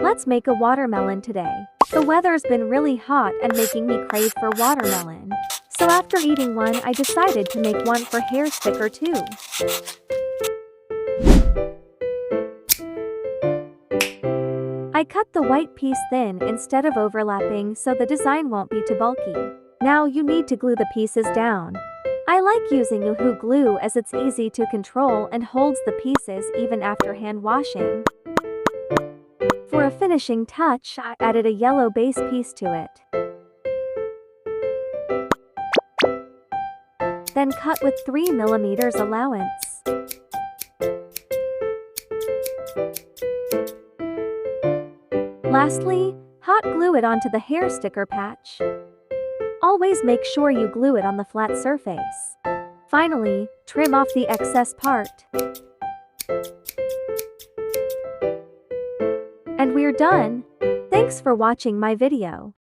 Let's make a watermelon today. The weather's been really hot and making me crave for watermelon. So after eating one, I decided to make one for hair sticker too. I cut the white piece thin instead of overlapping so the design won't be too bulky. Now you need to glue the pieces down. I like using Uhu glue as it's easy to control and holds the pieces even after hand washing. For a finishing touch, I added a yellow base piece to it. Then cut with 3mm allowance. Lastly, hot glue it onto the hair sticker patch. Always make sure you glue it on the flat surface. Finally, trim off the excess part. And we're done. Thanks for watching my video.